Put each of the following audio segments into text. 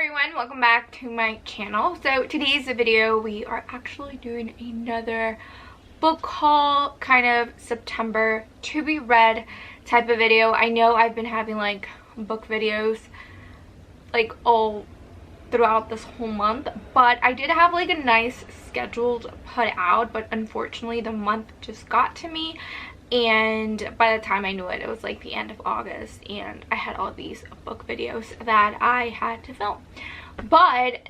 everyone, welcome back to my channel. So today's video, we are actually doing another book haul, kind of September to be read type of video. I know I've been having like book videos like all throughout this whole month, but I did have like a nice schedule to put out, but unfortunately the month just got to me, and by the time I knew it, it was like the end of August and I had all these book videos that I had to film. But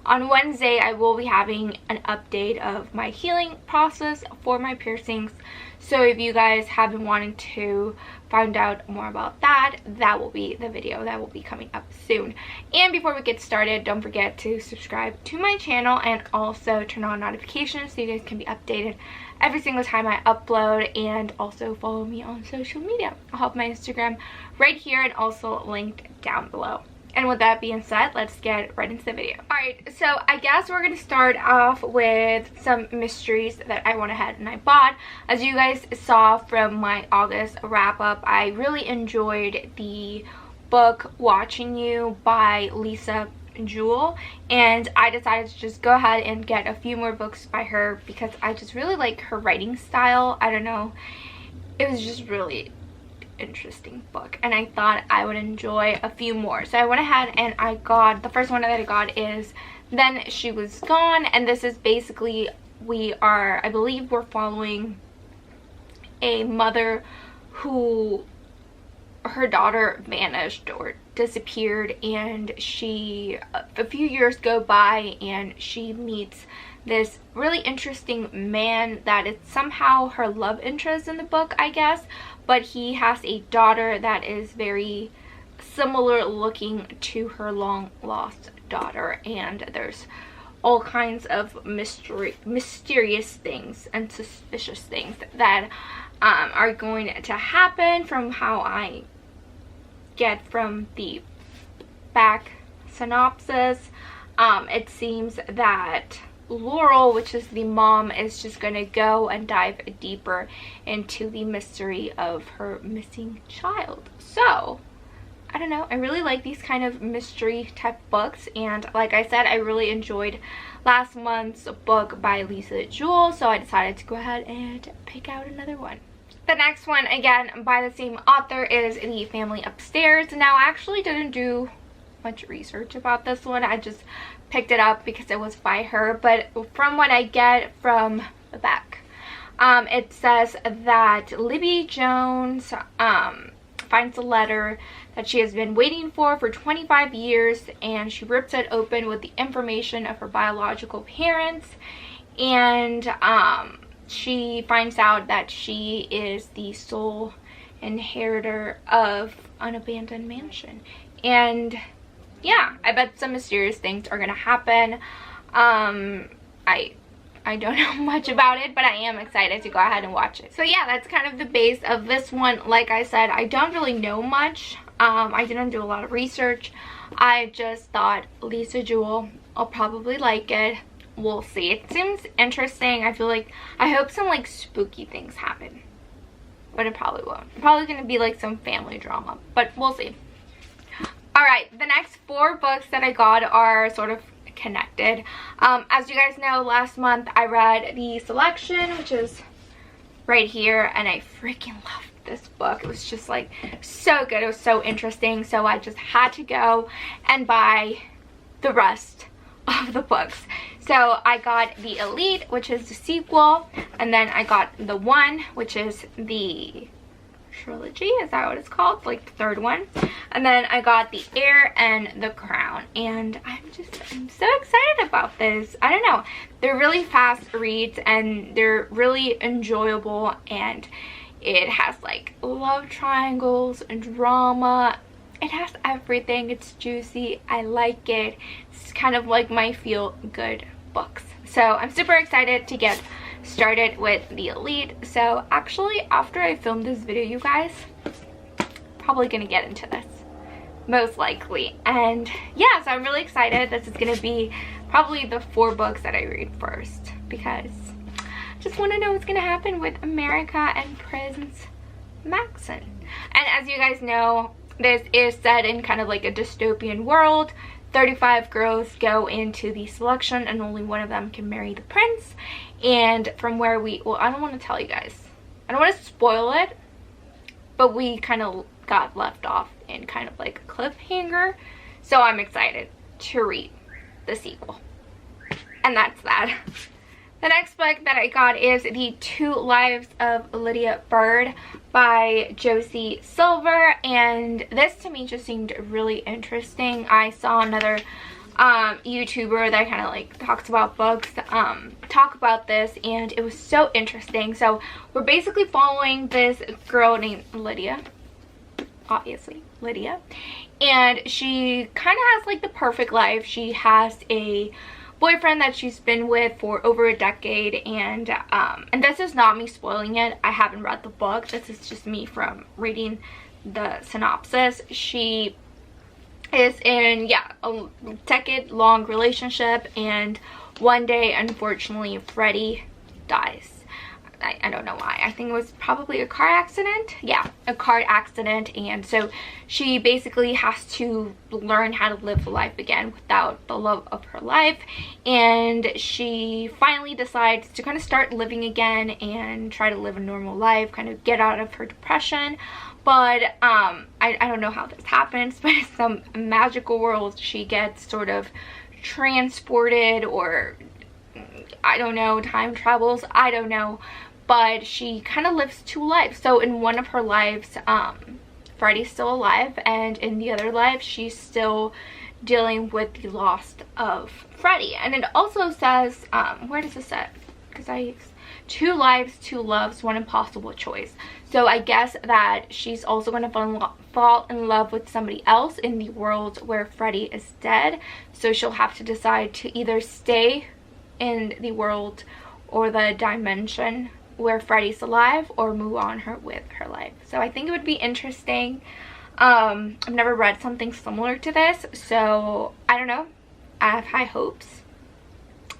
on Wednesday I will be having an update of my healing process for my piercings. So if you guys have been wanting to find out more about that, that will be the video that will be coming up soon. And before we get started, don't forget to subscribe to my channel and also turn on notifications so you guys can be updated every single time I upload, and also follow me on social media. I'll have my Instagram right here and also linked down below. And with that being said, let's get right into the video. Alright, so I guess we're going to start off with some mysteries that I went ahead and I bought. As you guys saw from my August wrap up, I really enjoyed the book Watching You by Lisa Jewell, and I decided to just go ahead and get a few more books by her because I just really like her writing style. I don't know, it was just really interesting book and I thought I would enjoy a few more. So I went ahead and I got, the first one that I got is Then She Was Gone, and this is basically, I believe we're following a mother who, her daughter vanished or disappeared, and a few years go by and she meets this really interesting man that is somehow her love interest in the book, I guess, but he has a daughter that is very similar looking to her long lost daughter, and there's all kinds of mysterious things and suspicious things that are going to happen from how I get from the back synopsis. It seems that Laurel, which is the mom, is just going to go and dive deeper into the mystery of her missing child. So I don't know, I really like these kind of mystery type books, and like I said, I really enjoyed last month's book by Lisa Jewell, so I decided to go ahead and pick out another one. The next one, again by the same author, is The Family Upstairs. Now I actually didn't do much research about this one, I just picked it up because it was by her, but from what I get from the back, it says that Libby Jones finds a letter that she has been waiting for 25 years, and she rips it open with the information of her biological parents, and she finds out that she is the sole inheritor of an abandoned mansion. And yeah, I bet some mysterious things are gonna happen. I don't know much about it, but I am excited to go ahead and watch it. So yeah, that's kind of the base of this one. Like I said, I don't really know much. I didn't do a lot of research. I just thought Lisa Jewell, I'll probably like it. We'll see. It seems interesting. I hope some like spooky things happen, but it probably won't. It's probably gonna be like some family drama, but we'll see. Alright, the next 4 books that I got are sort of connected. As you guys know, last month I read The Selection, which is right here, and I freaking loved this book. It was just like so good. It was so interesting, so I just had to go and buy the rest of the books. So I got The Elite, which is the sequel, and then I got The One, which is the trilogy, is that what it's called, like the 3rd one, and then I got The Heir and The Crown, and I'm so excited about this. I don't know, they're really fast reads and they're really enjoyable, and it has like love triangles and drama. It has everything. It's juicy. I like it. It's kind of like my feel good books, so I'm super excited to get started with The Elite. So actually, after I film this video, you guys, probably gonna get into this most likely. And yeah, so I'm really excited. This is gonna be probably the 4 books that I read first, because I just want to know what's gonna happen with America and Prince Maxon. And as you guys know, This is set in kind of like a dystopian world. 35 girls go into the selection and only one of them can marry the prince. And from where well, I don't want to tell you guys, I don't want to spoil it, but we kind of got left off in kind of like a cliffhanger. So I'm excited to read the sequel. And that's that. The next book that I got is The Two Lives of Lydia Bird by Josie Silver, and this to me just seemed really interesting. I saw another YouTuber that kind of like talks about books talk about this, and it was so interesting. So we're basically following this girl named Lydia, obviously Lydia, and she kind of has like the perfect life. She has a boyfriend that she's been with for over a decade, and this is not me spoiling it. I haven't read the book. This is just me from reading the synopsis. She is in a decade-long relationship, and one day, unfortunately, Freddie dies. I don't know why. I think it was probably a car accident. Yeah, a car accident. And so she basically has to learn how to live life again without the love of her life. And she finally decides to kind of start living again and try to live a normal life, kind of get out of her depression. But I don't know how this happens, but in some magical world she gets sort of transported, or I don't know, time travels, I don't know. But she kind of lives two lives. So in one of her lives, Freddie's still alive, and in the other life, she's still dealing with the loss of Freddie. And it also says, where does it say? Because two lives, two loves, one impossible choice. So I guess that she's also going to fall in love with somebody else in the world where Freddie is dead. So she'll have to decide to either stay in the world or the dimension where Freddie's alive, or move on with her life. So I think it would be interesting. I've never read something similar to this, so I don't know. I have high hopes.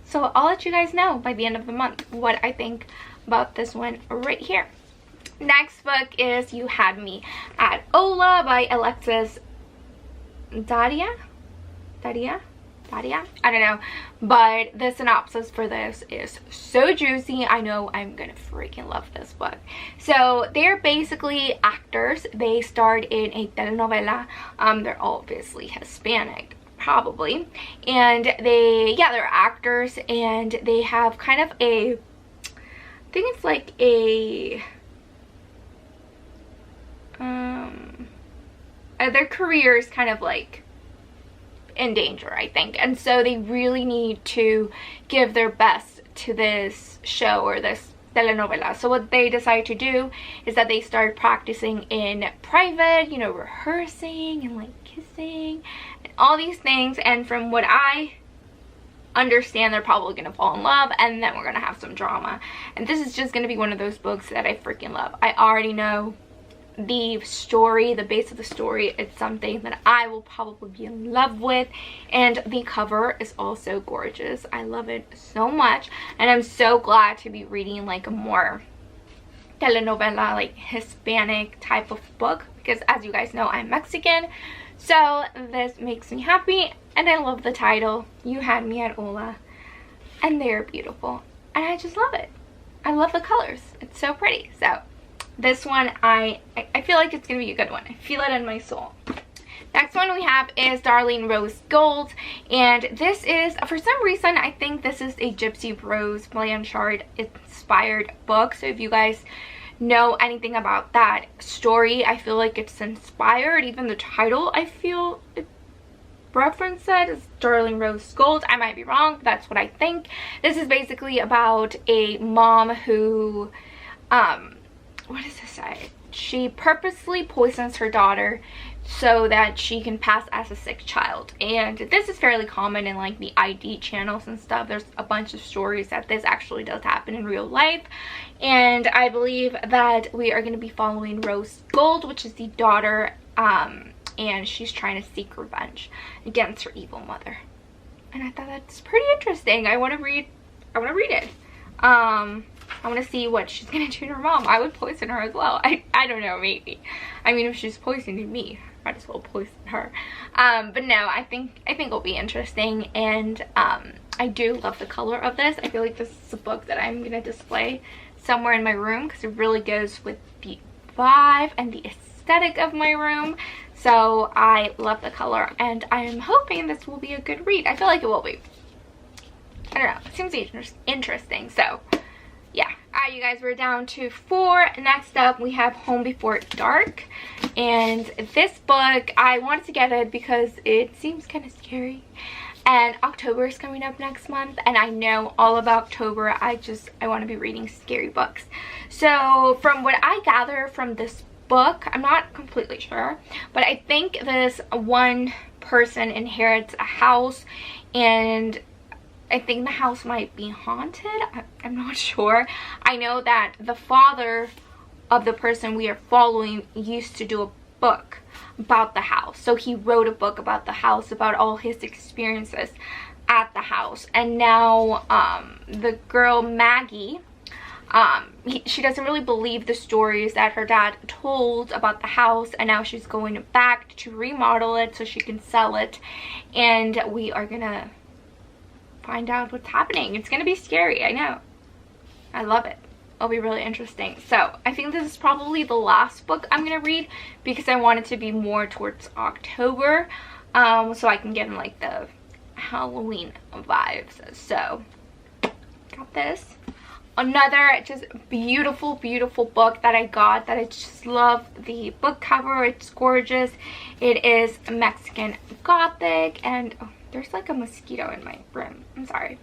So I'll let you guys know by the end of the month what I think about this one right here. Next book is You Had Me at Ola by Alexis Daria? I don't know, but the synopsis for this is so juicy. I know I'm gonna freaking love this book. So they're basically actors. They starred in a telenovela. They're obviously Hispanic, probably, and they're actors, and they have kind of I think it's like their career is kind of like in danger, I think, and so they really need to give their best to this show or this telenovela. So what they decide to do is that they start practicing in private, you know, rehearsing and like kissing and all these things, and from what I understand, they're probably gonna fall in love, and then we're gonna have some drama. And this is just gonna be one of those books that I freaking love. I already know the story, the base of the story. It's something that I will probably be in love with, and the cover is also gorgeous. I love it so much, and I'm so glad to be reading like a more telenovela, like Hispanic type of book, because as you guys know, I'm Mexican, so this makes me happy. And I love the title, You Had Me at Ola, and they're beautiful, and I just love it. I love the colors. It's so pretty. So this one, I feel like it's gonna be a good one. I feel it in my soul. Next one we have is Darling Rose Gold, and this is, for some reason, I think this is a Gypsy Rose Blanchard inspired book. So if you guys know anything about that story, I feel like it's inspired. Even the title, I feel it reference it as Darling Rose Gold. I might be wrong. That's what I think. This is basically about a mom who, what does this say? She purposely poisons her daughter so that she can pass as a sick child. And this is fairly common in like the ID channels and stuff. There's a bunch of stories that this actually does happen in real life. And I believe that we are going to be following Rose Gold, which is the daughter, and she's trying to seek revenge against her evil mother. And I thought that's pretty interesting. I want to read it. I want to see what she's gonna do to her mom. I would poison her as well. I don't know, maybe. I mean, if she's poisoning me, might as well poison her. But no, I think it'll be interesting, and I do love the color of this. I feel like this is a book that I'm gonna display somewhere in my room because it really goes with the vibe and the aesthetic of my room. So I love the color, and I am hoping this will be a good read. I feel like it will be. I don't know, it seems interesting. So yeah. Alright, you guys, we're down to 4. Next up, we have Home Before Dark. And this book, I wanted to get it because it seems kind of scary. And October is coming up next month, and I know all of October, I want to be reading scary books. So from what I gather from this book, I'm not completely sure, but I think this one person inherits a house, and I think the house might be haunted. I'm not sure. I know that the father of the person we are following used to do a book about the house. So he wrote a book about the house, about all his experiences at the house. And now the girl Maggie, she doesn't really believe the stories that her dad told about the house, and now she's going back to remodel it so she can sell it. And we are gonna find out what's happening. It's gonna be scary, I know. I love it. It'll be really interesting. So I think this is probably the last book I'm gonna read because I want it to be more towards October, so I can get in like the Halloween vibes. So got this. Another just beautiful book that I got, that I just love the book cover. It's gorgeous. It is Mexican Gothic, and oh, there's like a mosquito in my room. I'm sorry.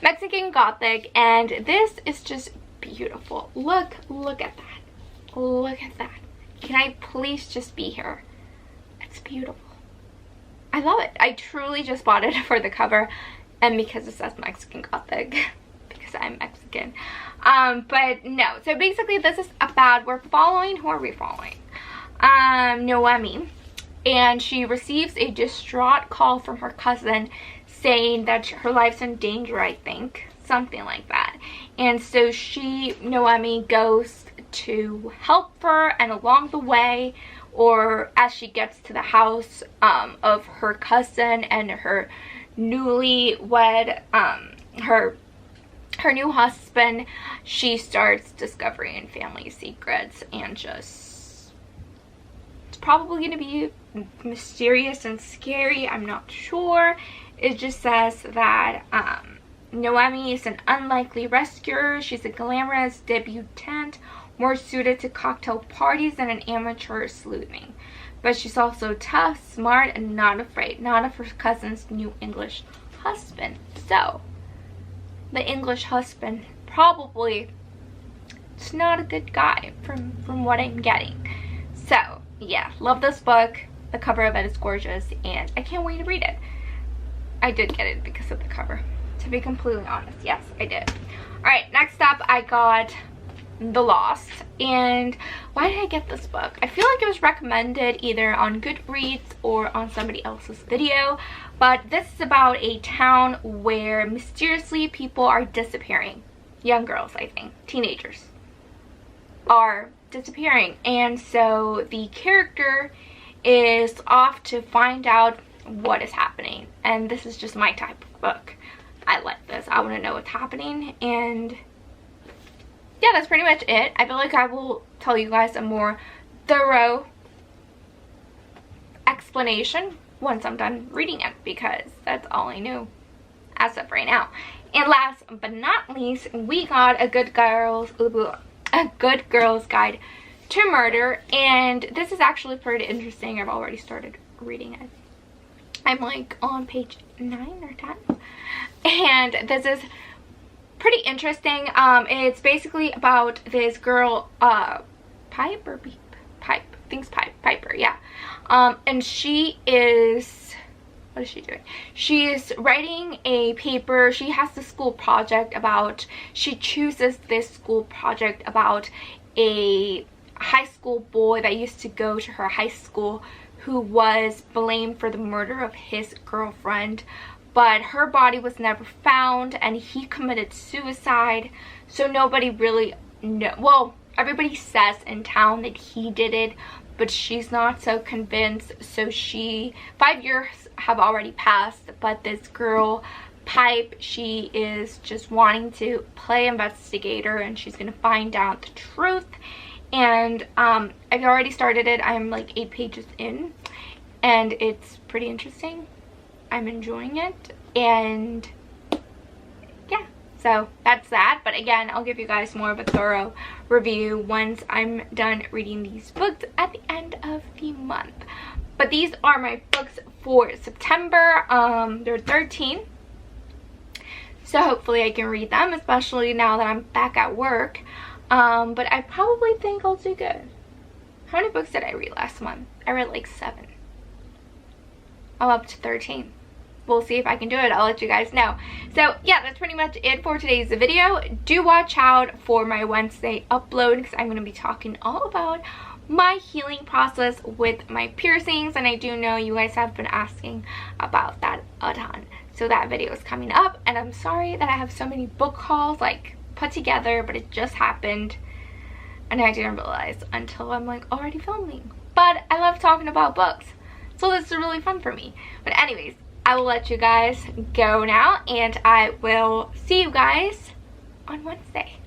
Mexican Gothic, and this is just beautiful. Look at that. Look at that. Can I please just be here? It's beautiful. I love it. I truly just bought it for the cover and because it says Mexican Gothic. Because I'm Mexican. But no. So basically this is about, who are we following? Noemi. And she receives a distraught call from her cousin saying that her life's in danger, I think. Something like that. And so Noemi, goes to help her, and along the way, or as she gets to the house of her cousin and her newlywed, her new husband, she starts discovering family secrets, and just, it's probably going to be mysterious and scary. I'm not sure. It just says that Noemi is an unlikely rescuer. She's a glamorous debutante, more suited to cocktail parties than an amateur sleuthing. But she's also tough, smart, and not afraid. Not of her cousin's new English husband. So the English husband probably, it's not a good guy from what I'm getting. So yeah, love this book. The cover of it is gorgeous, and I can't wait to read it. I did get it because of the cover, to be completely honest. Yes, I did. Alright, next up I got The Lost. And why did I get this book? I feel like it was recommended either on Goodreads or on somebody else's video. But this is about a town where mysteriously people are disappearing. Young girls, I think. Teenagers are disappearing. And so the character is off to find out what is happening. And this is just my type of book. I like this. I want to know what's happening. And yeah, that's pretty much it. I feel like I will tell you guys a more thorough explanation once I'm done reading it, because that's all I knew as of right now. And last but not least, we got a Good Girls Guide to Murder, and this is actually pretty interesting. I've already started reading it. I'm like on page 9 or 10, and this is pretty interesting. It's basically about this girl, Piper, yeah. And she is, what is she doing? She is writing a paper. She has the school project about, she chooses this school project about a high school boy that used to go to her high school who was blamed for the murder of his girlfriend, but her body was never found, and he committed suicide. So nobody really knows. Well, everybody says in town that he did it, but she's not so convinced. So 5 years have already passed, but this girl Pipe, she is just wanting to play investigator, and she's gonna find out the truth. And I've already started it. I'm like 8 pages in, and it's pretty interesting. I'm enjoying it, and yeah, so that's that. But again, I'll give you guys more of a thorough review once I'm done reading these books at the end of the month. But these are my books for September. They're 13, so hopefully I can read them, especially now that I'm back at work. But I probably think I'll do good. How many books did I read last month? I read like 7. I'm up to 13. We'll see if I can do it. I'll let you guys know. So yeah, that's pretty much it for today's video. Do watch out for my Wednesday upload, because I'm going to be talking all about my healing process with my piercings, and I do know you guys have been asking about that a ton. So that video is coming up, and I'm sorry that I have so many book hauls like put together, but it just happened and I didn't realize until I'm like already filming. But I love talking about books, so this is really fun for me. But anyways, I will let you guys go now, and I will see you guys on Wednesday.